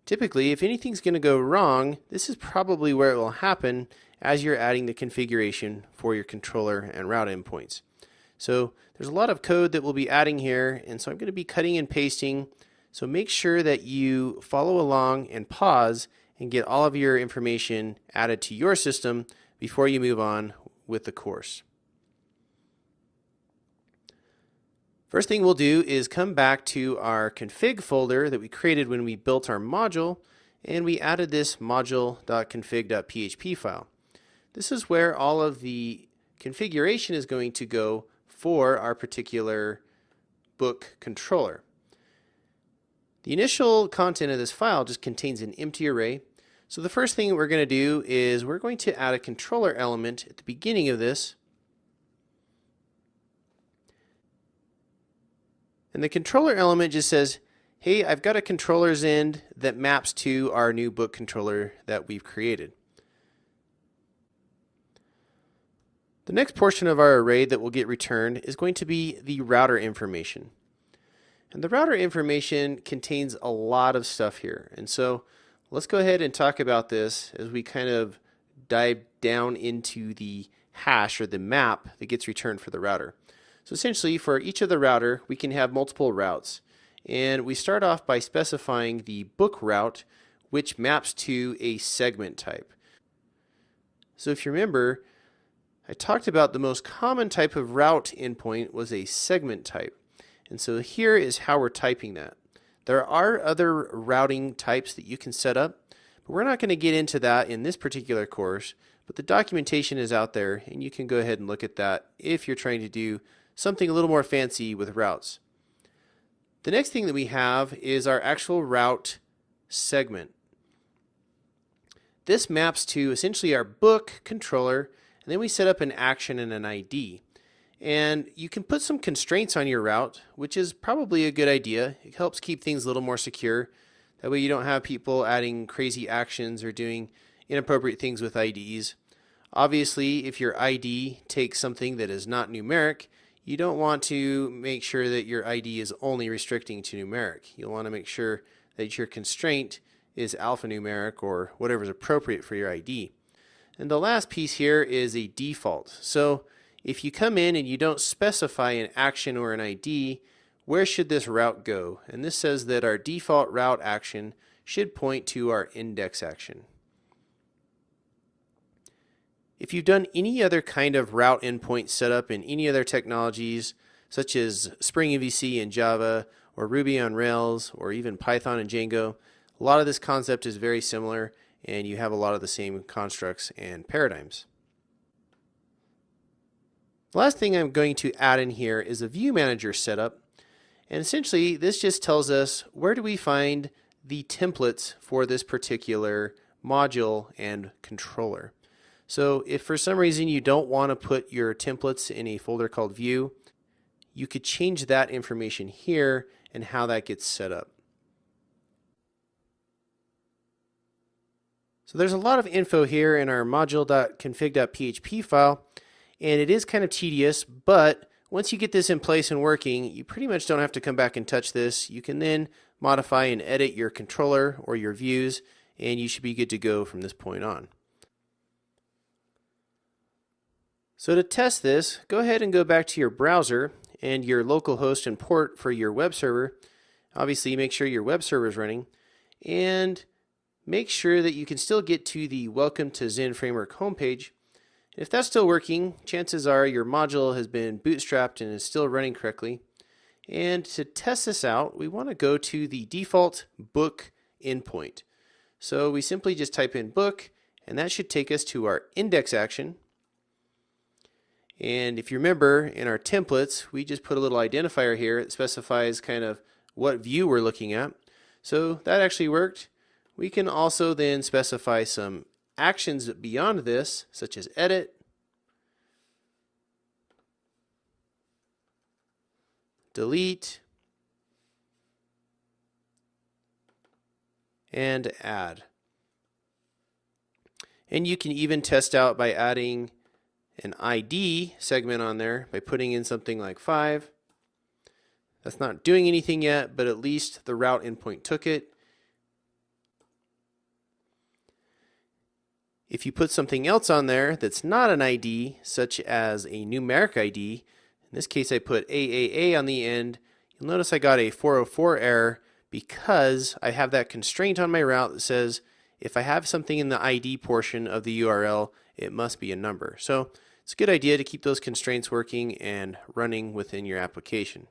Typically, if anything's going to go wrong, this is probably where it will happen as you're adding the configuration for your controller and route endpoints. So there's a lot of code that we'll be adding here, and so I'm going to be cutting and pasting. So make sure that you follow along and pause and get all of your information added to your system before you move on with the course. First thing we'll do is come back to our config folder that we created when we built our module, and we added this module.config.php file. This is where all of the configuration is going to go for our particular book controller. The initial content of this file just contains an empty array. So the first thing we're going to do is we're going to add a controller element at the beginning of this. And the controller element just says, hey, I've got a controller Zend that maps to our new book controller that we've created. The next portion of our array that will get returned is going to be the router information. And the router information contains a lot of stuff here. And so let's go ahead and talk about this as we kind of dive down into the hash or the map that gets returned for the router. So essentially, for each of the router, we can have multiple routes. And we start off by specifying the book route, which maps to a segment type. So if you remember, I talked about the most common type of route endpoint was a segment type. And so here is how we're typing that. There are other routing types that you can set up, but we're not going to get into that in this particular course. But the documentation is out there, and you can go ahead and look at that if you're trying to do something a little more fancy with routes. The next thing that we have is our actual route segment. This maps to essentially our book controller, and then we set up an action and an ID. And you can put some constraints on your route, which is probably a good idea. It helps keep things a little more secure. That way you don't have people adding crazy actions or doing inappropriate things with IDs. Obviously, if your ID takes something that is not numeric, you don't want to make sure that your ID is only restricting to numeric. You'll want to make sure that your constraint is alphanumeric or whatever is appropriate for your ID. And the last piece here is a default. So if you come in and you don't specify an action or an ID, where should this route go? And this says that our default route action should point to our index action. If you've done any other kind of route endpoint setup in any other technologies, such as Spring MVC in Java, or Ruby on Rails, or even Python and Django, a lot of this concept is very similar, and you have a lot of the same constructs and paradigms. The last thing I'm going to add in here is a view manager setup. And essentially, this just tells us where do we find the templates for this particular module and controller. So if for some reason you don't want to put your templates in a folder called view, you could change that information here and how that gets set up. So there's a lot of info here in our module.config.php file, and it is kind of tedious, but once you get this in place and working, you pretty much don't have to come back and touch this. You can then modify and edit your controller or your views, and you should be good to go from this point on. So to test this, go ahead and go back to your browser and your local host and port for your web server. Obviously, make sure your web server is running, and make sure that you can still get to the Welcome to Zend Framework homepage. If that's still working, chances are your module has been bootstrapped and is still running correctly. And to test this out, we want to go to the default book endpoint. So we simply just type in book, and that should take us to our index action. And if you remember, in our templates, we just put a little identifier here that specifies kind of what view we're looking at. So that actually worked. We can also then specify some actions beyond this, such as edit, delete, and add. And you can even test out by adding an ID segment on there by putting in something like 5. That's not doing anything yet, but at least the route endpoint took it. If you put something else on there that's not an ID, such as a numeric ID, in this case I put AAA on the end, you'll notice I got a 404 error because I have that constraint on my route that says if I have something in the ID portion of the URL, it must be a number. So it's a good idea to keep those constraints working and running within your application.